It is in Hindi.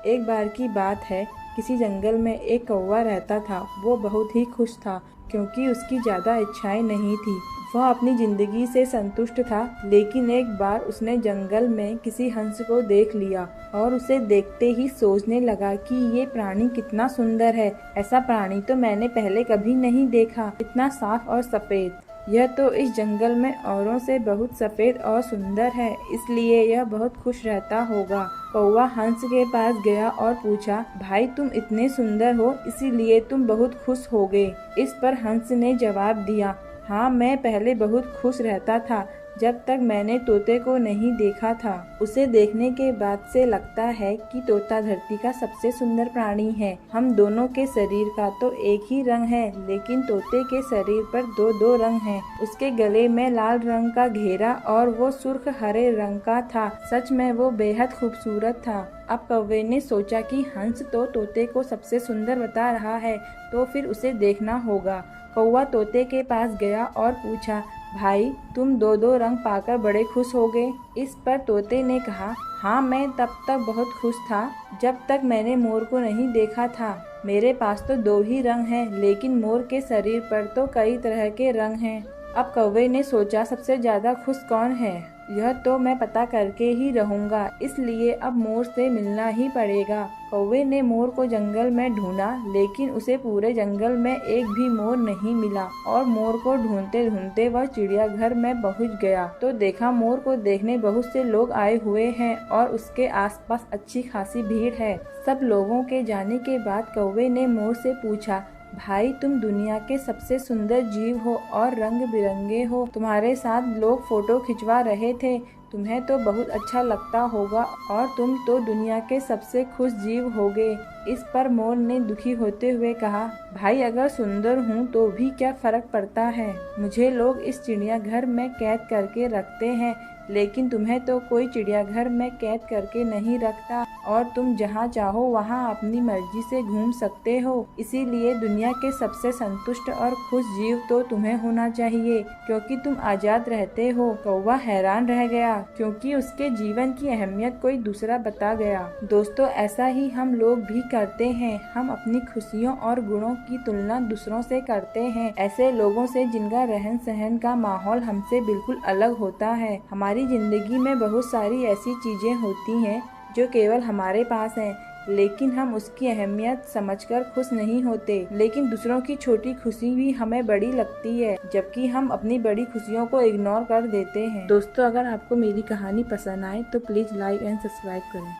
एक बार की बात है, किसी जंगल में एक कौवा रहता था। वो बहुत ही खुश था क्योंकि उसकी ज़्यादा इच्छाएं नहीं थी। वह अपनी ज़िंदगी से संतुष्ट था। लेकिन एक बार उसने जंगल में किसी हंस को देख लिया और उसे देखते ही सोचने लगा कि ये प्राणी कितना सुंदर है। ऐसा प्राणी तो मैंने पहले कभी नहीं देखा, इतना साफ और सफ़ेद। यह तो इस जंगल में औरों से बहुत सफ़ेद और सुंदर है, इसलिए यह बहुत खुश रहता होगा। कौवा हंस के पास गया और पूछा, भाई तुम इतने सुंदर हो इसीलिए तुम बहुत खुश होगे। इस पर हंस ने जवाब दिया, हाँ मैं पहले बहुत खुश रहता था जब तक मैंने तोते को नहीं देखा था। उसे देखने के बाद से लगता है कि तोता धरती का सबसे सुंदर प्राणी है। हम दोनों के शरीर का तो एक ही रंग है, लेकिन तोते के शरीर पर दो दो रंग हैं। उसके गले में लाल रंग का घेरा और वो सुर्ख हरे रंग का था। सच में वो बेहद खूबसूरत था। अब कौवे ने सोचा कि हंस तो तोते को सबसे सुंदर बता रहा है, तो फिर उसे देखना होगा। कौवा तोते के पास गया और पूछा, भाई तुम दो दो रंग पाकर बड़े खुश हो गए। इस पर तोते ने कहा, हाँ मैं तब तक बहुत खुश था जब तक मैंने मोर को नहीं देखा था। मेरे पास तो दो ही रंग हैं, लेकिन मोर के शरीर पर तो कई तरह के रंग हैं। अब कौवे ने सोचा, सबसे ज्यादा खुश कौन है, यह तो मैं पता करके ही रहूंगा, इसलिए अब मोर से मिलना ही पड़ेगा। कौवे ने मोर को जंगल में ढूंढा, लेकिन उसे पूरे जंगल में एक भी मोर नहीं मिला और मोर को ढूंढते ढूंढते वह चिड़ियाघर में पहुंच गया तो देखा मोर को देखने बहुत से लोग आए हुए हैं और उसके आसपास अच्छी खासी भीड़ है। सब लोगों के जाने के बाद कौवे ने मोर से पूछा, भाई तुम दुनिया के सबसे सुंदर जीव हो और रंग बिरंगे हो। तुम्हारे साथ लोग फोटो खिंचवा रहे थे, तुम्हें तो बहुत अच्छा लगता होगा और तुम तो दुनिया के सबसे खुश जीव होगे। इस पर मोर ने दुखी होते हुए कहा, भाई अगर सुंदर हूँ तो भी क्या फर्क पड़ता है, मुझे लोग इस चिड़ियाघर में कैद करके रखते हैं, लेकिन तुम्हें तो कोई चिड़ियाघर में कैद करके नहीं रखता और तुम जहाँ चाहो वहाँ अपनी मर्जी से घूम सकते हो। इसीलिए दुनिया के सबसे संतुष्ट और खुश जीव तो तुम्हें होना चाहिए, क्योंकि तुम आजाद रहते हो। कौवा हैरान रह गया क्योंकि उसके जीवन की अहमियत कोई दूसरा बता गया। दोस्तों ऐसा ही हम लोग भी करते हैं, हम अपनी खुशियों और गुणों की तुलना दूसरों से करते हैं, ऐसे लोगों से जिनका रहन सहन का माहौल हमसे बिल्कुल अलग होता है। हमारी जिंदगी में बहुत सारी ऐसी चीजें होती हैं जो केवल हमारे पास हैं, लेकिन हम उसकी अहमियत समझकर खुश नहीं होते। लेकिन दूसरों की छोटी खुशी भी हमें बड़ी लगती है, जबकि हम अपनी बड़ी खुशियों को इग्नोर कर देते हैं। दोस्तों अगर आपको मेरी कहानी पसंद आए तो प्लीज लाइक एंड सब्सक्राइब करें।